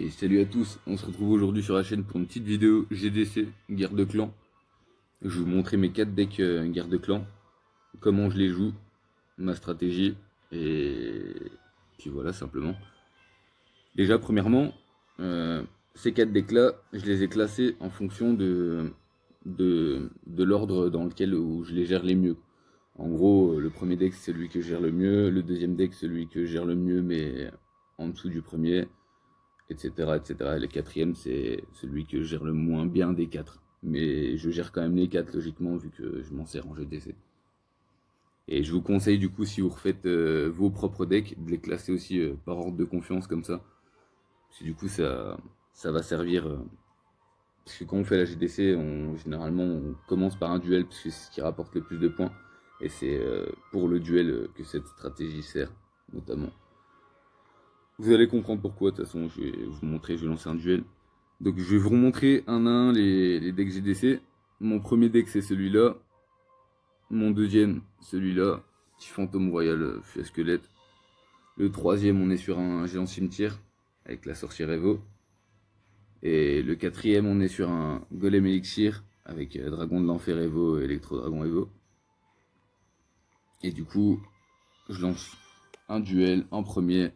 Et salut à tous, on se retrouve aujourd'hui sur la chaîne pour une petite vidéo GDC, guerre de clans. Je vais vous montrer mes 4 decks guerre de clans, comment je les joue, ma stratégie, et puis voilà simplement. Déjà premièrement, ces 4 decks là, je les ai classés en fonction de l'ordre dans lequel où je les gère les mieux. En gros, le premier deck c'est celui que je gère le mieux, le deuxième deck c'est celui que je gère le mieux mais en dessous du premier, etc., etc. Et le quatrième, c'est celui que je gère le moins bien des 4. Mais je gère quand même les 4 logiquement, vu que je m'en sers en GDC. Et je vous conseille du coup, si vous refaites vos propres decks, de les classer aussi par ordre de confiance comme ça. Parce que du coup, ça va servir. Parce que quand on fait la GDC, généralement, on commence par un duel, parce que c'est ce qui rapporte le plus de points. Et c'est pour le duel que cette stratégie sert, notamment. Vous allez comprendre pourquoi, de toute façon, je vais vous montrer, je vais lancer un duel. Donc je vais vous remontrer un à un les decks GDC. Mon premier deck c'est celui-là. Mon deuxième, celui-là. Petit fantôme royal fût à squelette. Le troisième, on est sur un géant cimetière avec la sorcière Evo. Et le quatrième, on est sur un golem élixir avec dragon de l'enfer Evo et électro dragon Evo. Et du coup, je lance un duel en premier.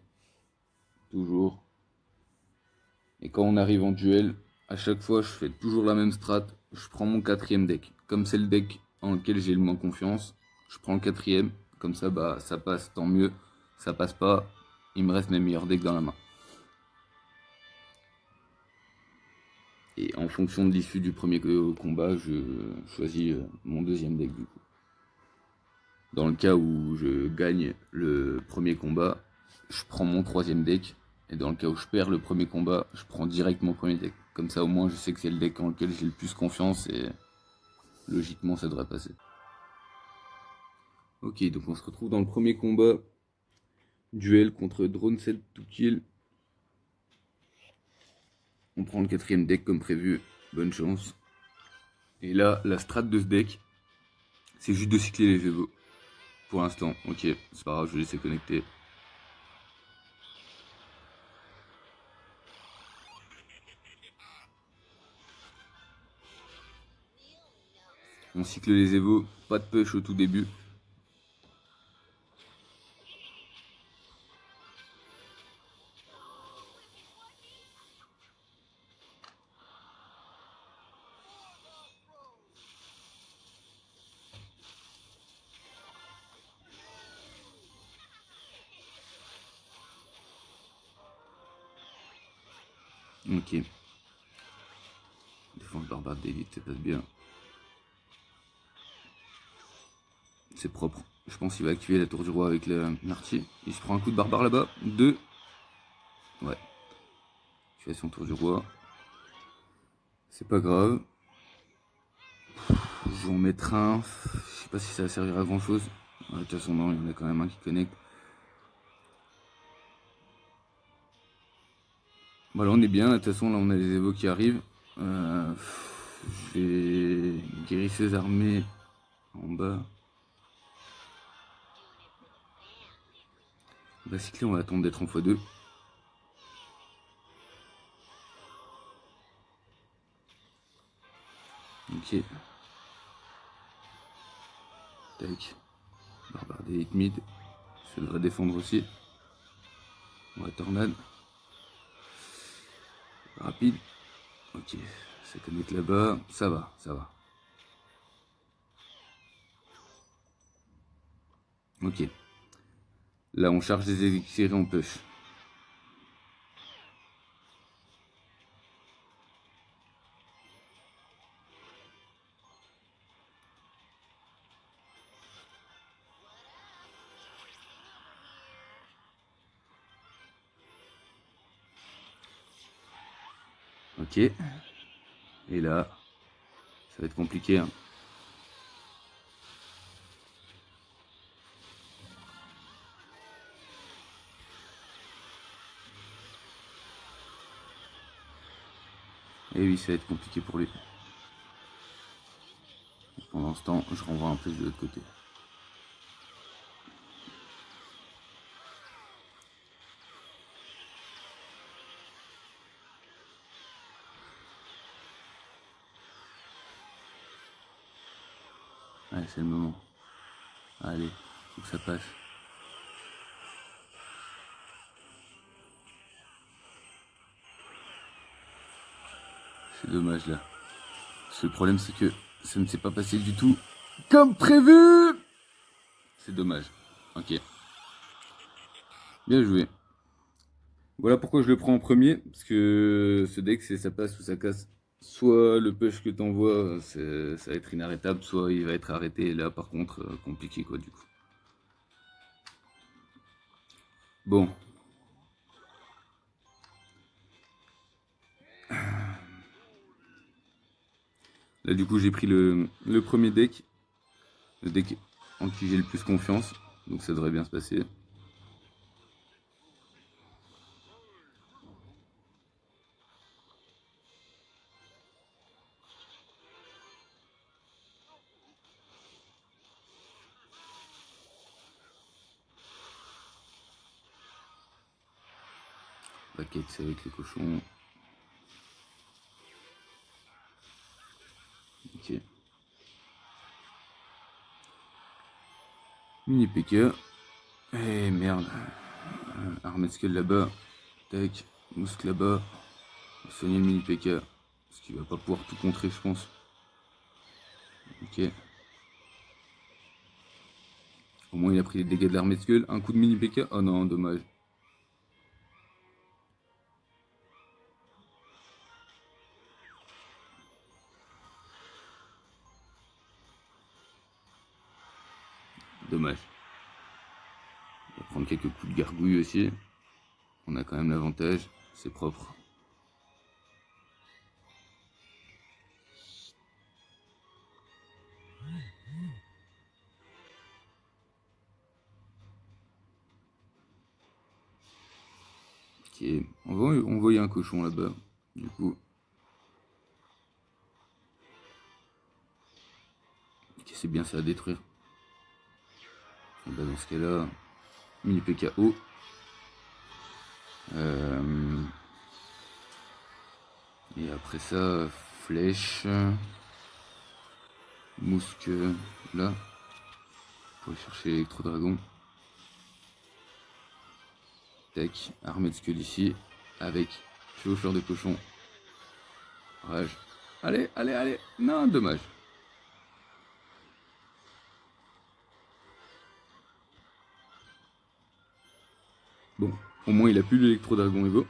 Toujours. Et quand on arrive en duel, à chaque fois je fais toujours la même strat. Je prends mon quatrième deck. Comme c'est le deck en lequel j'ai le moins confiance, je prends le quatrième. Comme ça, bah ça passe, tant mieux. Ça passe pas, il me reste mes meilleurs decks dans la main. Et en fonction de l'issue du premier combat, je choisis mon deuxième deck du coup. Dans le cas où je gagne le premier combat, je prends mon troisième deck. Et dans le cas où je perds le premier combat, je prends direct mon premier deck. Comme ça au moins je sais que c'est le deck en lequel j'ai le plus confiance et logiquement ça devrait passer. Ok, donc on se retrouve dans le premier combat. Duel contre Drone 7 to kill. On prend le quatrième deck comme prévu. Bonne chance. Et là, la strat de ce deck, c'est juste de cycler les Evo. Pour l'instant, ok, c'est pas grave, je vais laisser connecter. On cycle les Evo, pas de push au tout début. Ok. Défense barbare d'élite, ça passe bien. C'est propre. Je pense qu'il va activer la tour du roi avec l'artier. Il se prend un coup de barbare là-bas. 2. Ouais. Activation tour du roi. C'est pas grave. Je vais en mettre un. Je sais pas si ça va servir à grand chose. Ouais, de toute façon, non, il y en a quand même un qui connecte. Bon, là, on est bien. De toute façon, là, on a les évos qui arrivent. Je vais guérisseuse armée en bas. On va cycler, on va attendre d'être en x2. Ok. Tac. Barbare d'élite mid. Ça devrait défendre aussi. On va tornade. Rapide. Ok. Ça connecte là-bas. Ça va, ça va. Ok. Là, on charge des élixirs et on push. Ok. Et là, ça va être compliqué. Hein. Et oui, ça va être compliqué pour lui. Pendant ce temps, je renvoie un peu de l'autre côté. Allez, c'est le moment. Allez, faut que ça passe. C'est dommage là. Parce que le problème c'est que ça ne s'est pas passé du tout comme prévu. C'est dommage. Ok. Bien joué. Voilà pourquoi je le prends en premier. Parce que ce deck c'est ça passe ou ça casse. Soit le push que t'envoies, ça va être inarrêtable, soit il va être arrêté. Et là par contre, compliqué quoi du coup. Bon. Là du coup j'ai pris le premier deck. Le deck en qui j'ai le plus confiance. Donc ça devrait bien se passer. Paquet c'est avec les cochons. Ok. Mini PK. Eh merde. Armée de scale là-bas. Tac. Mousque là-bas. Soigner le mini PK. Parce qu'il va pas pouvoir tout contrer, je pense. Ok. Au moins, il a pris les dégâts de l'armée de skull. Un coup de mini PK. Oh non, dommage. Dommage. On va prendre quelques coups de gargouille aussi. On a quand même l'avantage. C'est propre. Ok. On va envoyer un cochon là-bas. Du coup. Ok, c'est bien ça à détruire. Et bah dans ce cas-là, mini PKO. Et après ça, flèche. Mousque là. Pour aller chercher l'électro-dragon. Tac, armée de skull ici. Avec chevaucheur de cochon. Rage. Allez, allez, allez. Non, dommage. Bon, au moins il a plus l'électro-dragon Evo.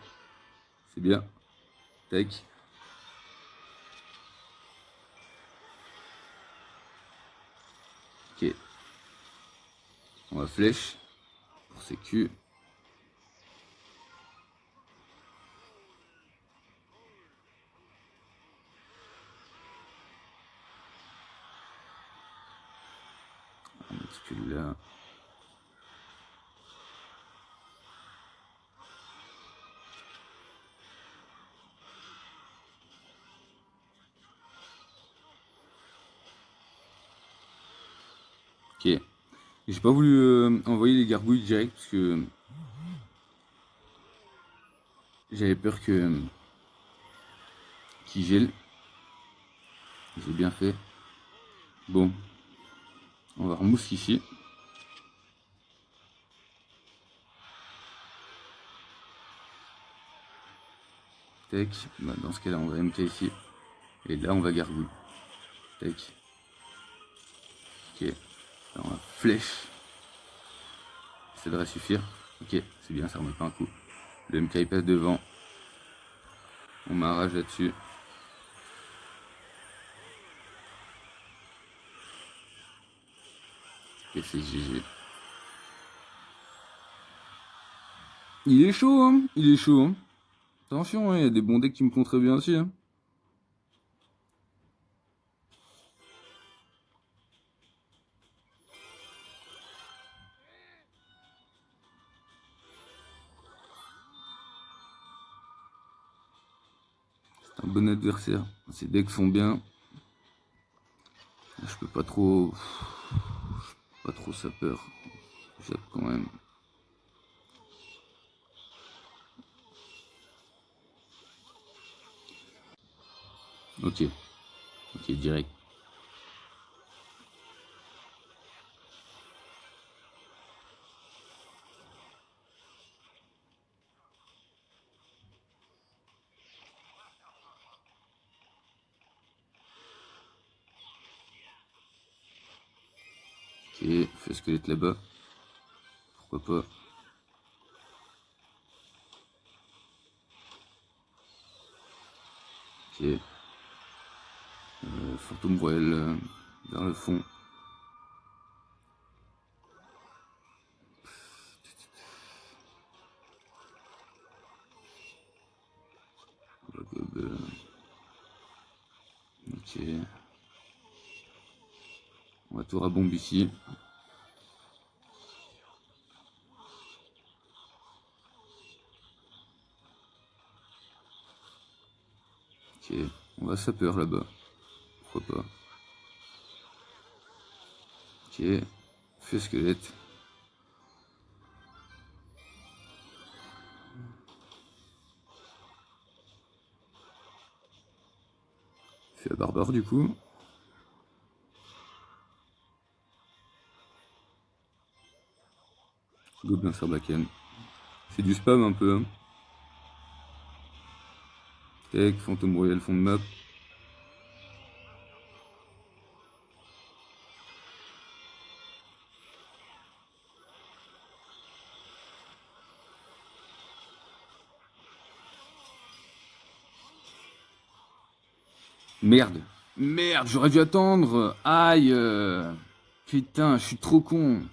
C'est bien. Tac. Ok. On va flèche. Pour sécu. On met celui-là. Ok. J'ai pas voulu envoyer les gargouilles direct parce que j'avais peur que qu'ils gèlent. J'ai bien fait. Bon. On va remousse ici. Tac. Bah, dans ce cas-là, on va MK ici. Et là, on va gargouille. Tac. Ok. Là, on va flèche. Ça devrait suffire. Ok, c'est bien, ça remet pas un coup. Le MK il passe devant. On m'arrache là-dessus. Et c'est GG. Il est chaud, hein. Il est chaud, hein. Attention, hein, il y a des bons decks qui me font très bien aussi, hein. C'est un bon adversaire. Ces decks sont bien. Je peux pas trop... Pas trop ça peur. J'appe quand même. Ok. Ok, direct. Ok, feu squelette là-bas. Pourquoi pas. Ok. Fantôme royal vers le fond. Ok. On va tour à bombe ici. Ok. On va sapeur là-bas. Pourquoi pas. Ok. Feu squelette. Feu à barbare du coup. Gobelin Sarbacane. C'est du spam un peu. Hein. Tech, fantôme royal, fond de map. Merde. Merde, j'aurais dû attendre. Aïe. Putain, je suis trop con.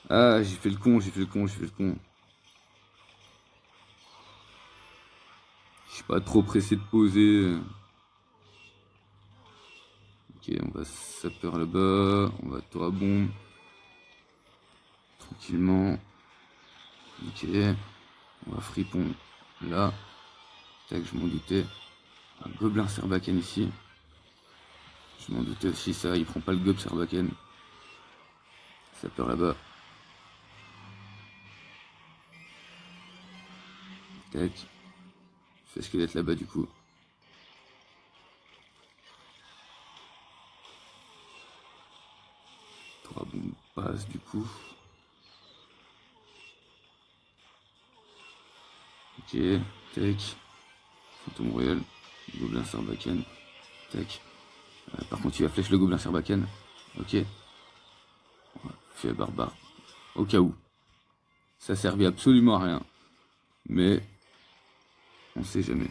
Ah, j'ai fait le con, j'ai fait le con, j'ai fait le con. Je suis pas trop pressé de poser. Ok, on va sapeur là-bas. On va tour à bombe. Tranquillement. Ok. On va fripon là. Tac, je m'en doutais. Un gobelin Sarbacane ici. Je m'en doutais aussi ça, il prend pas le gob Sarbacane. Sapeur là-bas. Tac. Fais squelette là-bas du coup. Tour à bombe passe du coup. Ok. Tac. Fantôme royal. Gobelin Sarbacane. Tac. Par contre, il va flèche le gobelin Sarbacane. Ok. Fait barbare. Au cas où. Ça servait absolument à rien. Mais on sait jamais.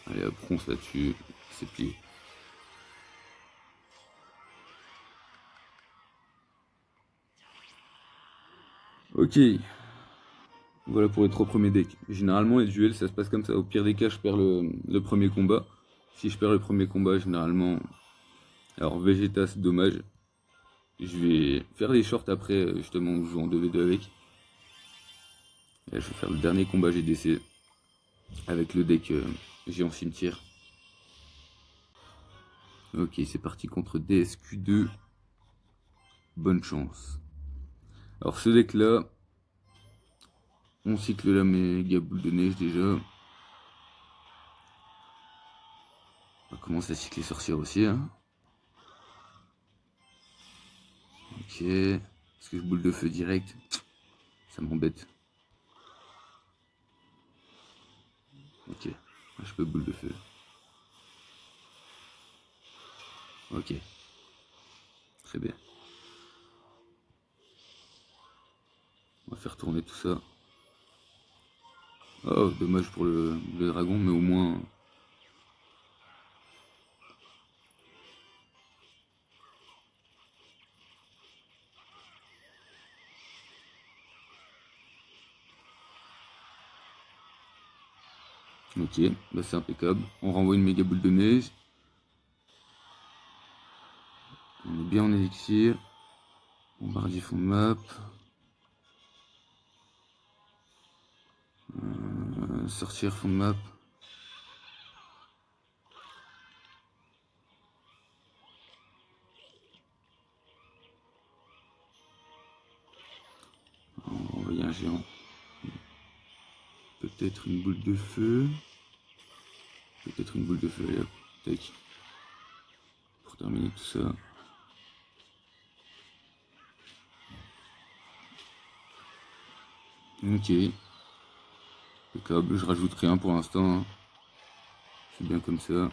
Allez hop, ronce là-dessus. C'est plié. Ok. Voilà pour les 3 premiers decks. Généralement, les duels, ça se passe comme ça. Au pire des cas, je perds le premier combat. Si je perds le premier combat, généralement... Alors, Vegeta, c'est dommage. Je vais faire des shorts après, justement, où je joue en 2v2 avec. Et là, je vais faire le dernier combat GDC. Avec le deck géant cimetière. Ok, c'est parti contre DSQ2. Bonne chance. Alors, ce deck-là... On cycle la méga boule de neige déjà. On va commencer à cycler sorcière aussi. Hein. Ok. Est-ce que je boule de feu direct? Ça m'embête. Ok. Je peux boule de feu. Ok. Très bien. On va faire tourner tout ça. Oh, dommage pour le dragon, mais au moins... Ok, bah c'est impeccable. On renvoie une méga boule de neige. On est bien en élixir. Bombardier fond de map. Sortir fond de map. On va envoyer un géant. Peut-être une boule de feu. Peut-être une boule de feu, allez hop, tac. Pour terminer tout ça. Ok. Impeccable, je rajoute rien pour l'instant. Hein. C'est bien comme ça.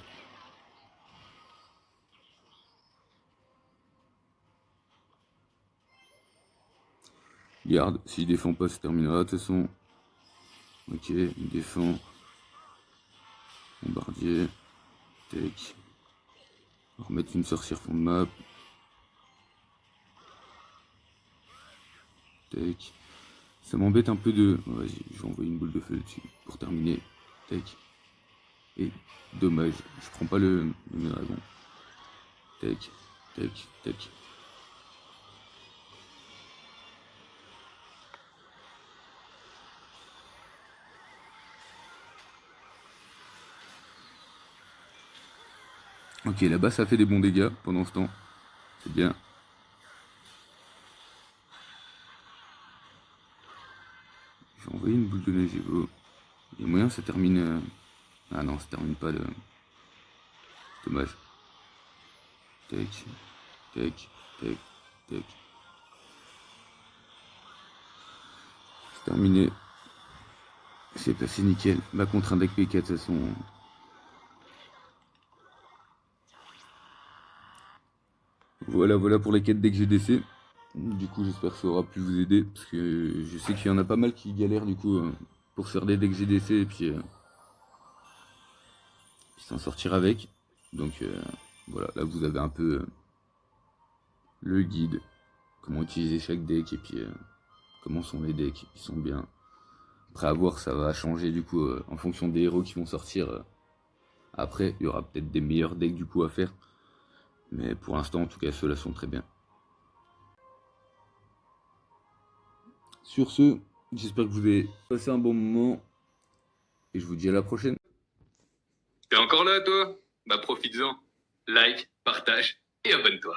Garde, s'il défend pas, ça terminera de toute façon. Ok, il défend. Bombardier. Tac. On va remettre une sorcière fond de map. Tac. Ça m'embête un peu de... Vas-y, je vais envoyer une boule de feu dessus pour terminer. Tac. Et dommage, je prends pas le dragon. Tac, tac, tac. Ok, là-bas ça fait des bons dégâts pendant ce temps. C'est bien. Je vais envoyer une boule de neige Evo. Il y a moyen que ça termine... Ah non, ça termine pas le... Dommage. Tac, tac, tac, tac. C'est terminé. C'est passé nickel. Bah contre un deck P4 de toute façon. Voilà, voilà pour les quêtes deck GDC. Du coup, j'espère que ça aura pu vous aider. Parce que je sais qu'il y en a pas mal qui galèrent du coup pour faire des decks GDC et puis s'en sortir avec. Donc voilà, là vous avez un peu le guide, comment utiliser chaque deck et puis comment sont les decks, ils sont bien. Après à voir, ça va changer du coup en fonction des héros qui vont sortir. Après, il y aura peut-être des meilleurs decks du coup à faire. Mais pour l'instant, en tout cas, ceux-là sont très bien. Sur ce, j'espère que vous avez passé un bon moment et je vous dis à la prochaine. T'es encore là, toi? Bah profites-en. Like, partage et abonne-toi.